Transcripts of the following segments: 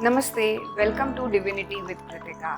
नमस्ते, welcome to divinity with Kritika.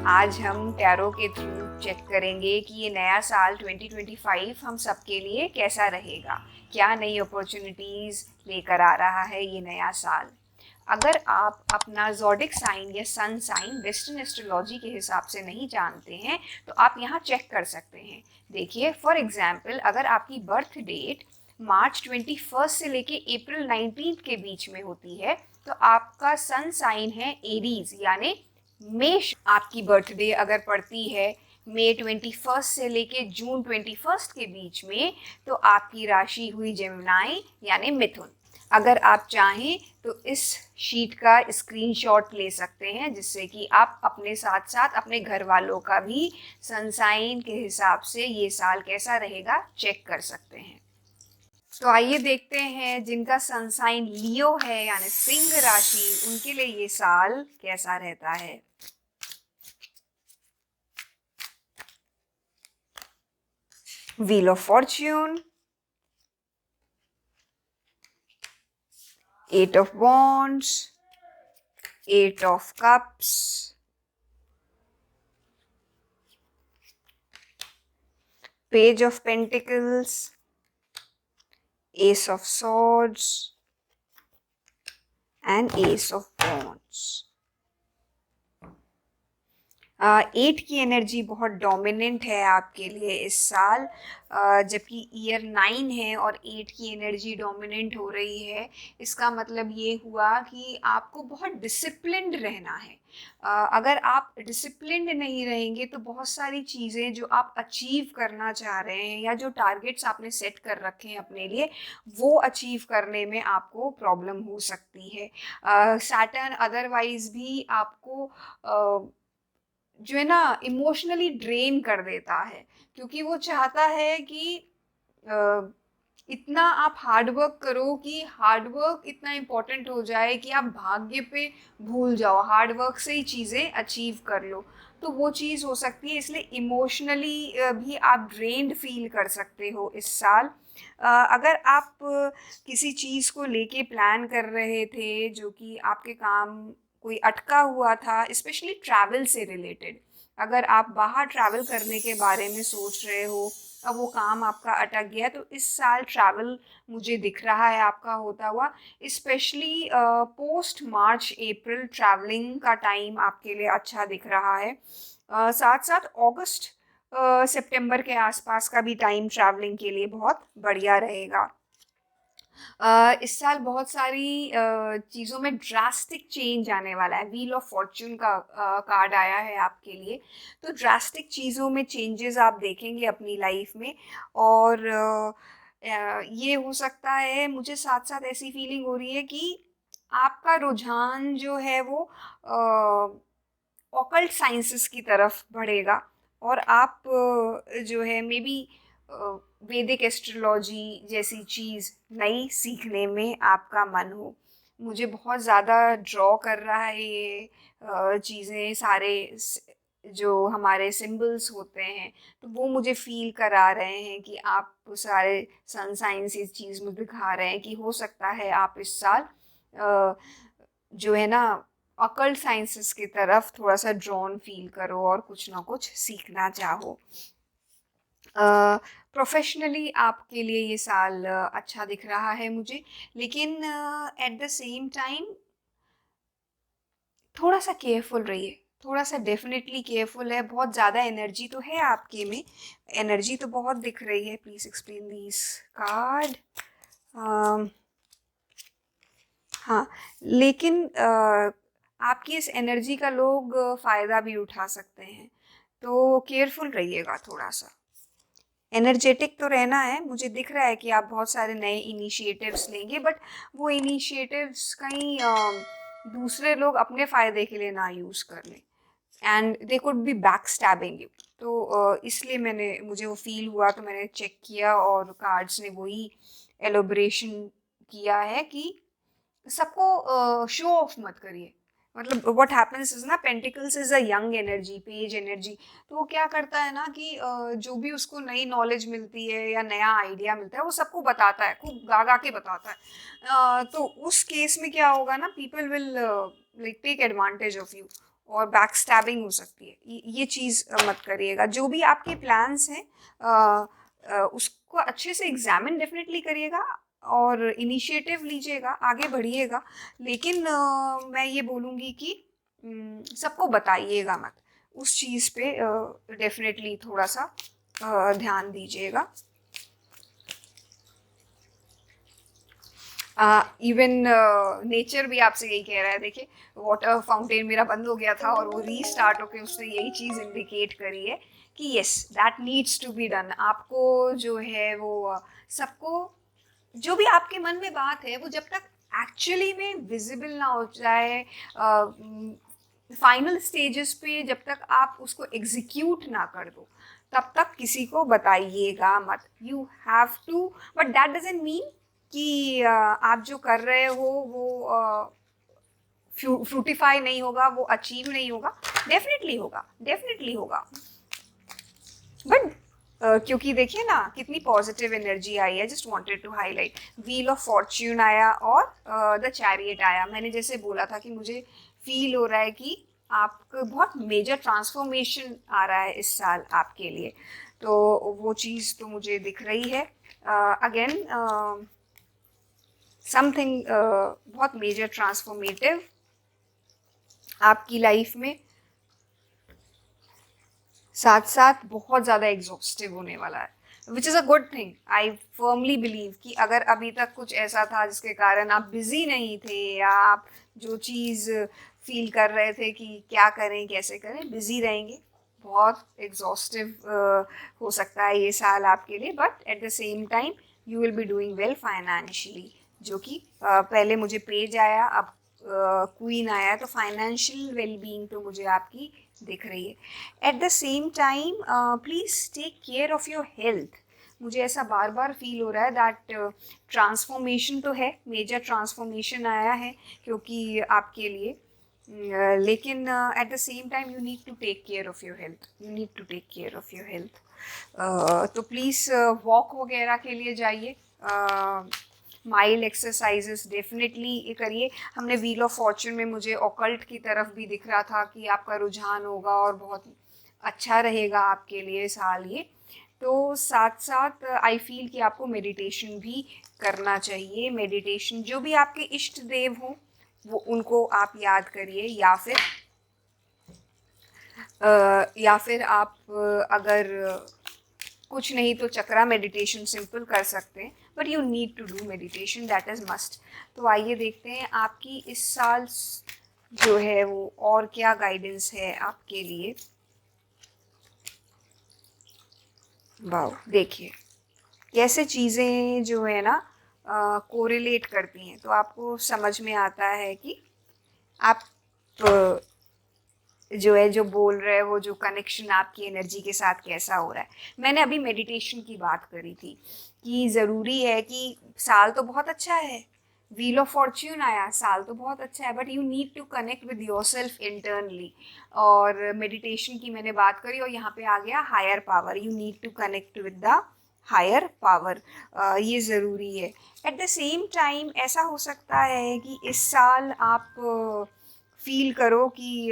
आज हम टैरो के थ्रू चेक करेंगे कि ये नया साल 2025 हम सबके लिए कैसा रहेगा। क्या नई अपॉर्चुनिटीज़ लेकर आ रहा है ये नया साल। अगर आप अपना ज़ोडिक साइन या सन साइन वेस्टर्न एस्ट्रोलॉजी के हिसाब से नहीं जानते हैं तो आप यहाँ चेक कर सकते हैं। देखिए, फॉर एग्जाम्पल, अगर आपकी बर्थ डेट मार्च 21 से लेके अप्रैल 19 के बीच में होती है तो आपका सन साइन है एरीज यानी मेष। आपकी बर्थडे अगर पड़ती है मई 21 से लेके जून 21 के बीच में तो आपकी राशि हुई जेमिनाई यानी मिथुन। अगर आप चाहें तो इस शीट का स्क्रीनशॉट ले सकते हैं जिससे कि आप अपने साथ साथ अपने घर वालों का भी सन साइन के हिसाब से ये साल कैसा रहेगा चेक कर सकते हैं। तो आइए देखते हैं जिनका सन साइन लियो है यानी सिंह राशि, उनके लिए ये साल कैसा रहता है। Wheel of fortune, eight of wands, eight of cups, page of pentacles, ace of swords and ace of wands. 8 की एनर्जी बहुत डोमिनेंट है आपके लिए इस साल, जबकि ईयर 9 है और 8 की एनर्जी डोमिनेंट हो रही है। इसका मतलब ये हुआ कि आपको बहुत डिसिप्लिन्ड रहना है। अगर आप डिसिप्लिन्ड नहीं रहेंगे तो बहुत सारी चीज़ें जो आप अचीव करना चाह रहे हैं या जो टारगेट्स आपने सेट कर रखे हैं अपने लिए वो अचीव करने में आपको प्रॉब्लम हो सकती है। सैटर्न अदरवाइज भी आपको जो है ना इमोशनली ड्रेन कर देता है, क्योंकि वो चाहता है कि इतना आप हार्ड वर्क करो कि हार्ड वर्क इतना इम्पोर्टेंट हो जाए कि आप भाग्य पे भूल जाओ, हार्ड वर्क से ही चीज़ें अचीव कर लो। तो वो चीज़ हो सकती है, इसलिए इमोशनली भी आप ड्रेन्ड फील कर सकते हो इस साल। अगर आप किसी चीज़ को लेके प्लान कर रहे थे जो कि आपके काम कोई अटका हुआ था, स्पेशली ट्रैवल से रिलेटेड, अगर आप बाहर ट्रैवल करने के बारे में सोच रहे हो, अब वो काम आपका अटक गया, तो इस साल ट्रैवल मुझे दिख रहा है आपका होता हुआ। स्पेशली पोस्ट मार्च अप्रैल ट्रैवलिंग का टाइम आपके लिए अच्छा दिख रहा है। साथ साथ अगस्त सितंबर के आसपास का भी टाइम ट्रैवलिंग के लिए बहुत बढ़िया रहेगा। इस साल बहुत सारी चीज़ों में ड्रास्टिक चेंज आने वाला है। व्हील ऑफ फॉर्च्यून का कार्ड आया है आपके लिए, तो ड्रास्टिक चीज़ों में चेंजेस आप देखेंगे अपनी लाइफ में। और ये हो सकता है, मुझे साथ साथ ऐसी फीलिंग हो रही है कि आपका रुझान जो है वो ऑकल्ट साइंसेस की तरफ बढ़ेगा और आप जो है मे बी वैदिक एस्ट्रोलॉजी जैसी चीज़ नई सीखने में आपका मन हो। मुझे बहुत ज़्यादा ड्रॉ कर रहा है ये चीज़ें, सारे जो हमारे सिंबल्स होते हैं तो वो मुझे फील करा रहे हैं कि आप सारे सन साइंस इस चीज़ में दिखा रहे हैं कि हो सकता है आप इस साल जो है ना ऑकल्ट साइंसेस की तरफ थोड़ा सा ड्रॉन फील करो और कुछ ना कुछ सीखना चाहो। प्रोफेशनली आपके लिए ये साल अच्छा दिख रहा है मुझे, लेकिन एट द सेम टाइम थोड़ा सा केयरफुल रहिए, थोड़ा सा डेफिनेटली केयरफुल है। बहुत ज़्यादा एनर्जी तो है आपके में, एनर्जी तो बहुत दिख रही है। Please explain this card. हाँ, लेकिन आपकी इस एनर्जी का लोग फ़ायदा भी उठा सकते हैं, तो केयरफुल रहिएगा थोड़ा सा। एनर्जेटिक तो रहना है, मुझे दिख रहा है कि आप बहुत सारे नए इनिशिएटिव्स लेंगे, बट वो इनिशिएटिव्स कहीं दूसरे लोग अपने फ़ायदे के लिए ना यूज़ कर लें and they could be back stabbing you. तो इसलिए मुझे वो फील हुआ, तो मैंने चेक किया और कार्ड्स ने वही एलोब्रेशन किया है कि सबको शो ऑफ मत करिए, मतलब व्हाट हैपेंस इज ना, pentacles is a young energy, page energy. तो वो क्या करता है ना कि जो भी उसको नई नॉलेज मिलती है या नया आइडिया मिलता है वो सबको बताता है, खूब गा गा के बताता है। तो उस केस में क्या होगा ना, people will like take advantage of you और बैक स्टैबिंग हो सकती है। ये चीज़ मत करिएगा। जो भी आपके प्लान्स हैं उसको अच्छे से एग्जामिन डेफिनेटली करिएगा और इनिशिएटिव लीजिएगा, आगे बढ़िएगा। लेकिन मैं ये बोलूँगी कि सबको बताइएगा मत, उस चीज़ पे डेफिनेटली थोड़ा सा ध्यान दीजिएगा। इवन नेचर भी आपसे यही कह रहा है। देखिए, वाटर फाउंटेन मेरा बंद हो गया था और वो रीस्टार्ट होके उसने यही चीज़ इंडिकेट करी है कि yes, that needs to be done. आपको जो है वो सबको, जो भी आपके मन में बात है वो जब तक एक्चुअली में विजिबल ना हो जाए, फाइनल स्टेजेस पे जब तक आप उसको एग्जीक्यूट ना कर दो, तब तक किसी को बताइएगा मत। You have to, but that doesn't mean कि आप जो कर रहे हो वो फ्रूटिफाई नहीं होगा, वो अचीव नहीं होगा। डेफिनेटली होगा, डेफिनेटली होगा। बट क्योंकि देखिए ना कितनी पॉजिटिव एनर्जी आई है। Just wanted to highlight, wheel of fortune आया और द चैरियट आया। मैंने जैसे बोला था कि मुझे फील हो रहा है कि आपको बहुत मेजर ट्रांसफॉर्मेशन आ रहा है इस साल आपके लिए, तो वो चीज़ तो मुझे दिख रही है। अगेन समथिंग बहुत मेजर ट्रांसफॉर्मेटिव आपकी लाइफ में, साथ साथ बहुत ज़्यादा एग्जॉस्टिव होने वाला है, which is a good thing. I firmly believe कि अगर अभी तक कुछ ऐसा था जिसके कारण आप बिजी नहीं थे, या आप जो चीज़ फील कर रहे थे कि क्या करें कैसे करें, बिजी रहेंगे, बहुत एग्जॉस्टिव हो सकता है ये साल आपके लिए। But at the same time you will be doing well financially, जो कि पहले मुझे पेज आया, अब क्वीन आया, तो फाइनेंशियल वेलबींग तो मुझे आपकी दिख रही है। At the same time please take care of your health. मुझे ऐसा बार बार फील हो रहा है दैट ट्रांसफॉर्मेशन तो है, मेजर ट्रांसफॉर्मेशन आया है क्योंकि आपके लिए, लेकिन at the same time you need to take care of your health, you need to take care of your health. तो प्लीज़ वॉक वगैरह के लिए जाइए, माइल्ड एक्सरसाइजेस डेफिनेटली करिए। हमने व्हील ऑफ फॉर्च्यून में मुझे ऑकल्ट की तरफ भी दिख रहा था कि आपका रुझान होगा और बहुत अच्छा रहेगा आपके लिए साल ये। तो साथ साथ आई फील कि आपको मेडिटेशन भी करना चाहिए। मेडिटेशन, जो भी आपके इष्ट देव हों वो उनको आप याद करिए, या फिर आप अगर कुछ नहीं तो चक्रा मेडिटेशन सिंपल कर सकते हैं, but you need to do meditation, that is must. तो आइए देखते हैं आपकी इस साल जो है वो और क्या गाइडेंस है आपके लिए। वाओ, देखिए कैसे चीज़ें जो है ना कोरिलेट करती हैं, तो आपको समझ में आता है कि आप जो है जो बोल रहे हैं वो जो कनेक्शन आपकी एनर्जी के साथ कैसा हो रहा है। मैंने अभी मेडिटेशन की बात करी थी कि ज़रूरी है कि साल तो बहुत अच्छा है, व्हील ऑफ फॉर्च्यून आया, साल तो बहुत अच्छा है, but you need to connect with yourself internally. और मेडिटेशन की मैंने बात करी और यहाँ पे आ गया higher power, you need to connect with the higher power, ये ज़रूरी है। एट द सेम टाइम ऐसा हो सकता है कि इस साल आप फील करो कि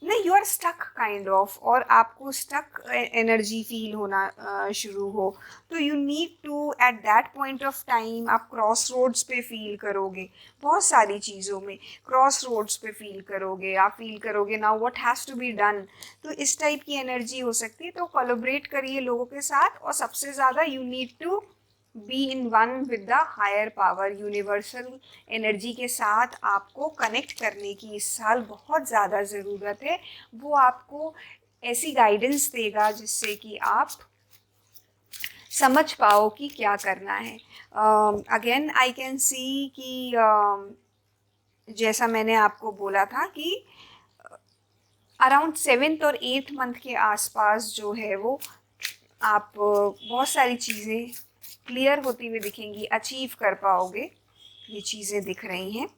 नहीं, you are stuck kind of, और आपको स्टक एनर्जी फील होना शुरू हो, तो you need to at that point of time आप क्रॉस रोड्स पे फील करोगे। बहुत सारी चीज़ों में क्रॉस रोड्स पे फील करोगे, आप फील करोगे now what has to be done. तो इस टाइप की एनर्जी हो सकती है। तो कोलैबोरेट करिए लोगों के साथ, और सबसे ज़्यादा you need to be in one with the higher power, universal energy के साथ आपको कनेक्ट करने की इस साल बहुत ज़्यादा ज़रूरत है। वो आपको ऐसी गाइडेंस देगा जिससे कि आप समझ पाओ कि क्या करना है। अगेन आई कैन सी कि जैसा मैंने आपको बोला था कि अराउंड 7th और 8th मंथ के आसपास जो है वो आप बहुत सारी चीज़ें क्लियर होती हुई दिखेंगी, अचीव कर पाओगे, ये चीज़ें दिख रही हैं।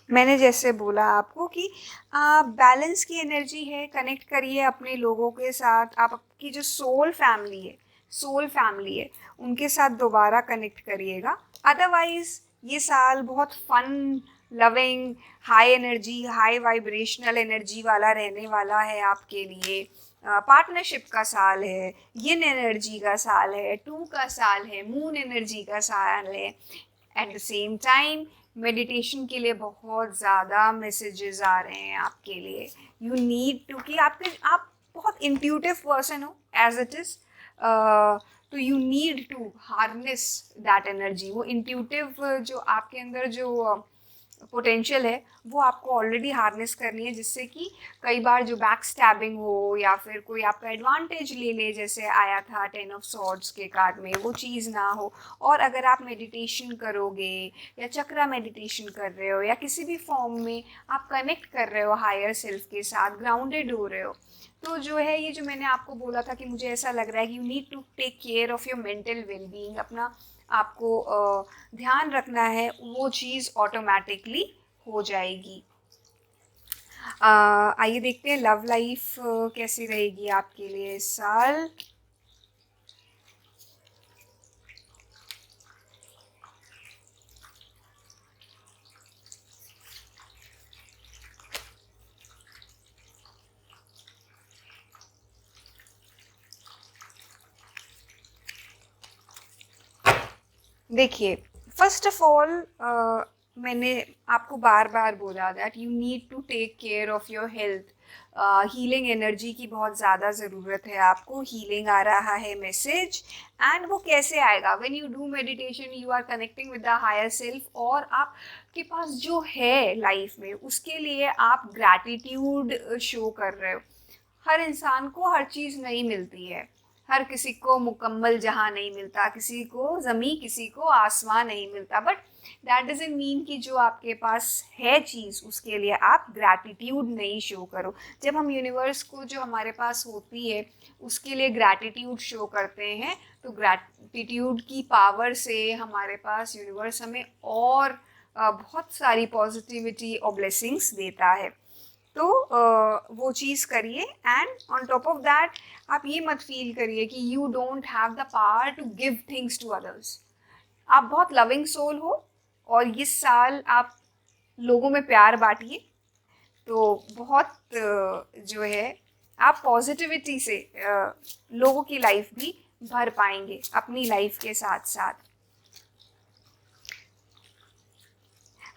मैंने जैसे बोला आपको कि बैलेंस की एनर्जी है, कनेक्ट करिए अपने लोगों के साथ, आप आपकी जो सोल फैमिली है उनके साथ दोबारा कनेक्ट करिएगा। अदरवाइज ये साल बहुत fun loving, high energy, high vibrational energy वाला रहने वाला है आपके लिए। पार्टनरशिप का साल है, यिन एनर्जी का साल है, टू का साल है, मून एनर्जी का साल है। At the same time meditation के लिए बहुत ज़्यादा मैसेजेस आ रहे हैं आपके लिए। यू नीड टू कि आप बहुत इंट्यूटिव पर्सन हो एज इट इज़, तो you need to harness that energy. वो इंट्यूटिव जो आपके अंदर जो पोटेंशियल है वो आपको ऑलरेडी हार्नेस करनी है, जिससे कि कई बार जो बैक स्टैबिंग हो या फिर कोई आपका एडवांटेज ले ले, जैसे आया था 10 ऑफ सॉर्ड्स के कार्ड में, वो चीज़ ना हो। और अगर आप मेडिटेशन करोगे या चक्रा मेडिटेशन कर रहे हो या किसी भी फॉर्म में आप कनेक्ट कर रहे हो हायर सेल्फ के साथ, ग्राउंडेड हो रहे हो, तो जो है ये जो मैंने आपको बोला था कि मुझे ऐसा लग रहा है कि you need to take care of your mental wellbeing, अपना आपको ध्यान रखना है, वो चीज़ ऑटोमेटिकली हो जाएगी। आइए देखते हैं लव लाइफ कैसी रहेगी आपके लिए इस साल। देखिए, फर्स्ट ऑफ ऑल मैंने आपको बार बार बोला that you need to take care of your health. Healing energy की बहुत ज़्यादा ज़रूरत है आपको। हीलिंग आ रहा है मैसेज, एंड वो कैसे आएगा? When you do meditation you are connecting with the higher self, और आपके पास जो है लाइफ में उसके लिए आप ग्रैटिट्यूड शो कर रहे हो। हर इंसान को हर चीज़ नहीं मिलती है, हर किसी को मुकम्मल जहाँ नहीं मिलता, किसी को ज़मीं, किसी को आसमान नहीं मिलता, बट दैट डजंट मीन कि जो आपके पास है चीज़ उसके लिए आप ग्रैटिट्यूड नहीं शो करो। जब हम यूनिवर्स को जो हमारे पास होती है उसके लिए ग्रैटिट्यूड शो करते हैं, तो ग्रैटिट्यूड की पावर से हमारे पास यूनिवर्स हमें और बहुत सारी पॉजिटिविटी और ब्लेसिंग्स देता है। तो वो चीज़ करिए, and on top of that आप ये मत फील करिए कि you don't have the power to give things to others. आप बहुत लविंग सोल हो, और इस साल आप लोगों में प्यार बांटिए, तो बहुत जो है आप पॉजिटिविटी से लोगों की लाइफ भी भर पाएंगे अपनी लाइफ के साथ साथ।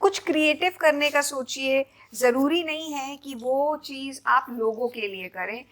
कुछ क्रिएटिव करने का सोचिए। ज़रूरी नहीं है कि वो चीज़ आप लोगों के लिए करें।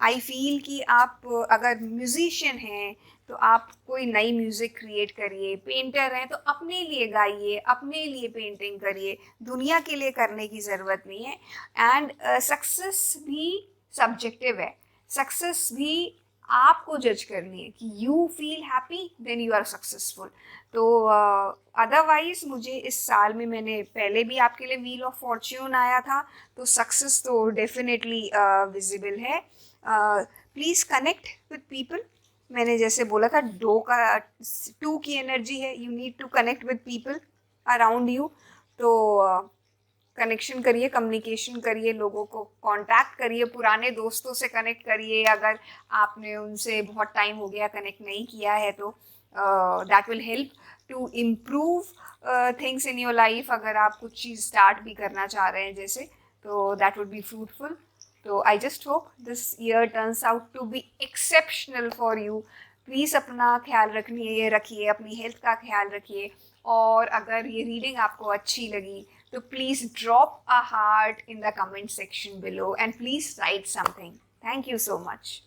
आई फील कि आप अगर म्यूज़िशियन हैं तो आप कोई नई म्यूज़िक क्रिएट करिए, पेंटर हैं तो अपने लिए गाइए, अपने लिए पेंटिंग करिए, दुनिया के लिए करने की ज़रूरत नहीं है। एंड सक्सेस भी सब्जेक्टिव है, सक्सेस भी आपको जज करनी है कि you feel happy then you are successful. तो अदरवाइज मुझे इस साल में, मैंने पहले भी आपके लिए व्हील ऑफ फॉर्च्यून आया था, तो सक्सेस तो डेफिनेटली विजिबल है। Please connect with people. मैंने जैसे बोला था टू की एनर्जी है, you need to connect with people around you. तो कनेक्शन करिए, कम्युनिकेशन करिए, लोगों को कांटेक्ट करिए, पुराने दोस्तों से कनेक्ट करिए अगर आपने उनसे बहुत टाइम हो गया कनेक्ट नहीं किया है, तो that will help to improve things in your life. अगर आप कुछ चीज़ स्टार्ट भी करना चाह रहे हैं जैसे, तो दैट वुड बी फ्रूटफुल। तो I just hope this year turns out to be exceptional for you. Please अपना ख्याल रखिए, अपनी हेल्थ का ख्याल रखिए, और अगर ये रीडिंग आपको अच्छी लगी तो please drop a heart in the comment section below, and please write something. Thank you so much.